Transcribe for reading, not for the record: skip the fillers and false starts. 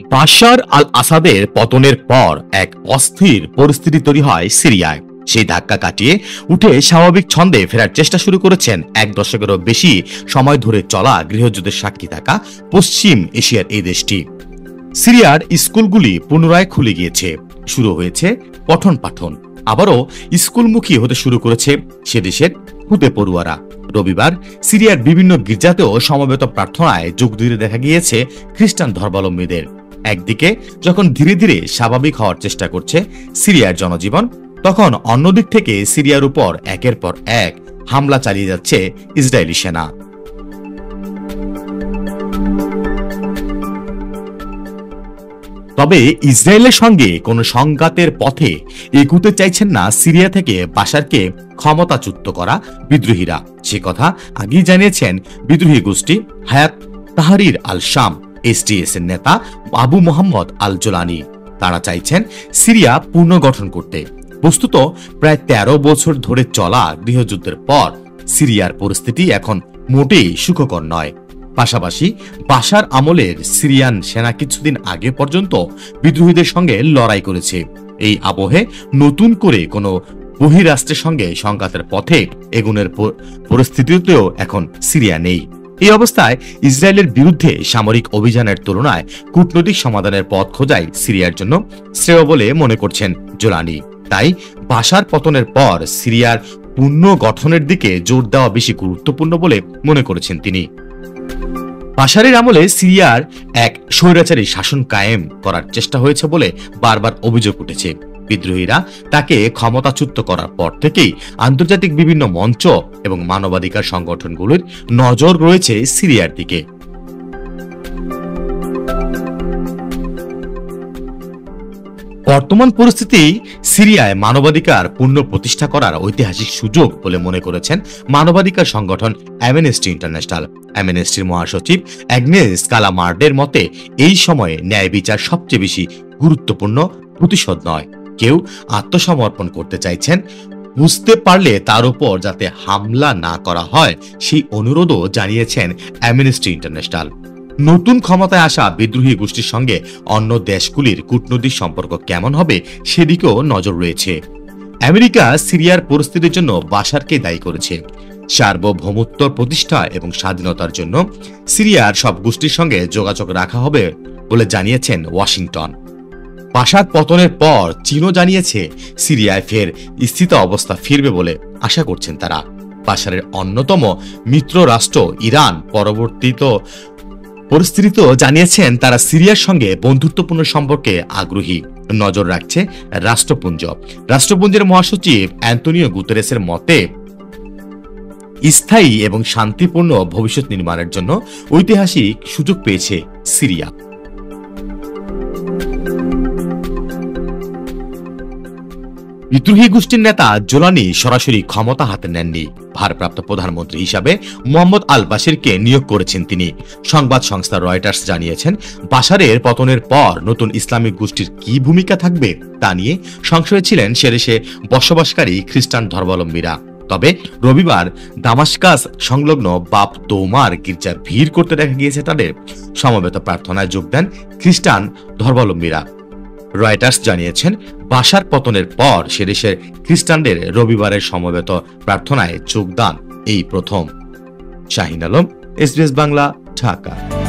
বাশার আল আসাদের পতনের পর এক অস্থির পরিস্থিতি তৈরি হয় সিরিয়ায়। সেই ধাক্কা কাটিয়ে উঠে স্বাভাবিক ছন্দে ফেরার চেষ্টা শুরু করেছেন এক দশকেরও বেশি সময় ধরে চলা গৃহযুদ্ধের সাক্ষী থাকা পশ্চিম এশিয়ার এই দেশটি। সিরিয়ার স্কুলগুলি পুনরায় খুলে গিয়েছে, শুরু হয়েছে পঠন পাঠন, আবারও স্কুলমুখী হতে শুরু করেছে সে দেশের খুদে পড়ুয়ারা। রবিবার সিরিয়ার বিভিন্ন গির্জাতেও সমবেত প্রার্থনায় যোগ দিতে দেখা গিয়েছে খ্রিস্টান ধর্মাবলম্বীদের। একদিকে যখন ধীরে ধীরে স্বাভাবিক হওয়ার চেষ্টা করছে সিরিয়ার জনজীবন, তখন অন্যদিক থেকে সিরিয়ার উপর একের পর এক হামলা চালিয়ে যাচ্ছে ইসরায়েলি সেনা। তবে ইসরায়েলের সঙ্গে কোনো সংঘাতের পথে এগুতে চাইছেন না সিরিয়া থেকে বাশারকে ক্ষমতাচ্যুত করা বিদ্রোহীরা। সে কথা আগেই জানিয়েছেন বিদ্রোহী গোষ্ঠী হায়াত তাহরির আল শাম এসডিএস এর নেতা আবু মোহাম্মদ আল জোলানি। তারা চাইছেন সিরিয়া পুনর্গঠন করতে। বস্তুত প্রায় ১৩ বছর ধরে চলা গৃহযুদ্ধের পর সিরিয়ার পরিস্থিতি এখন মোটেই সুখকর নয়। পাশাপাশি বাশার আমলের সিরিয়ান সেনা কিছুদিন আগে পর্যন্ত বিদ্রোহীদের সঙ্গে লড়াই করেছে। এই আবহে নতুন করে কোনো বহিরাষ্ট্রের সঙ্গে সংঘাতের পথে এগুনের পরিস্থিতিতেও এখন সিরিয়া নেই। এই অবস্থায় ইসরায়েলের বিরুদ্ধে সামরিক অভিযানের তুলনায় কূটনৈতিক সমাধানের পথ খোঁজাই সিরিয়ার জন্য শ্রেয় বলে মনে করছেন জোলানি। তাই বাশার পতনের পর সিরিয়ার পুনর্গঠনের দিকে জোর দেওয়া বেশি গুরুত্বপূর্ণ বলে মনে করেছেন তিনি। বাশারের আমলে সিরিয়ার এক স্বৈরাচারী শাসন কায়েম করার চেষ্টা হয়েছে বলে বারবার অভিযোগ উঠেছে। বিদ্রোহীরা তাকে ক্ষমতাচ্যুত করার পর থেকেই আন্তর্জাতিক বিভিন্ন মঞ্চ এবং মানবাধিকার সংগঠনগুলোর নজর রয়েছে সিরিয়ার দিকে। বর্তমান পরিস্থিতি সিরিয়ায় মানবাধিকার পুনঃ প্রতিষ্ঠা করার ঐতিহাসিক সুযোগ বলে মনে করেছেন মানবাধিকার সংগঠন অ্যামনেস্টি ইন্টারন্যাশনাল। অ্যামনেস্টির মহাসচিব অ্যাগনেস কালামার্ডের মতে এই সময়ে ন্যায় বিচার সবচেয়ে বেশি গুরুত্বপূর্ণ, প্রতিশোধ নয়। কেউ আত্মসমর্পণ করতে চাইছেন, বুঝতে পারলে তার উপর যাতে হামলা না করা হয় সেই অনুরোধও জানিয়েছেন অ্যামনেস্টি ইন্টারন্যাশনাল। নতুন ক্ষমতায় আসা বিদ্রোহী গোষ্ঠীর সঙ্গে অন্য দেশগুলির কূটনৈতিক সম্পর্ক কেমন হবে সেদিকেও নজর রয়েছে। আমেরিকা সিরিয়ার পরিস্থিতির জন্য বাশারকে দায়ী করেছে। সার্বভৌমত্ব প্রতিষ্ঠা এবং স্বাধীনতার জন্য সিরিয়ার সব গোষ্ঠীর সঙ্গে যোগাযোগ রাখা হবে বলে জানিয়েছেন ওয়াশিংটন। বাশার পতনের পর চীনও জানিয়েছে সিরিয়ায় ফের স্থিত অবস্থা ফিরবে বলে আশা করছেন তারা। বাশারের অন্যতম মিত্র রাষ্ট্র ইরান পরিস্থিতিতেও জানিয়েছেন তারা সিরিয়ার সঙ্গে বন্ধুত্বপূর্ণ সম্পর্কে আগ্রহী। নজর রাখছে রাষ্ট্রপুঞ্জের মহাসচিব অ্যান্তোনিও গুতেরেসের মতে স্থায়ী এবং শান্তিপূর্ণ ভবিষ্যৎ নির্মাণের জন্য ঐতিহাসিক সুযোগ পেয়েছে সিরিয়া। বিদ্রোহী গোষ্ঠীর নেতা জোলানি সরাসরি ক্ষমতা হাতে নেননি। ভারপ্রাপ্ত প্রধানমন্ত্রী হিসাবে মোহাম্মদ আল বাশিরকে নিয়োগ করেছেন তিনি। সংবাদ সংস্থা রয়টার্স জানিয়েছেন বাশারের পতনের পর নতুন ইসলামিক গোষ্ঠীর কি ভূমিকা থাকবে তা নিয়ে সংশয়ে ছিলেন সে দেশে বসবাসকারী খ্রিস্টান ধর্মাবলম্বীরা। তবে রবিবার দামাস্কাস সংলগ্ন বাপ দৌমার গির্জায় ভিড় করতে দেখা গিয়েছে তাদের। সমবেত প্রার্থনায় যোগ দেন খ্রিস্টান ধর্মাবলম্বীরা। রয়টার্স জানিয়েছেন বাশার পতনের পর সে দেশের খ্রিস্টানদের রবিবারের সমবেত প্রার্থনায় যোগদান এই প্রথম। শাহিন আলম, SBS বাংলা, ঢাকা।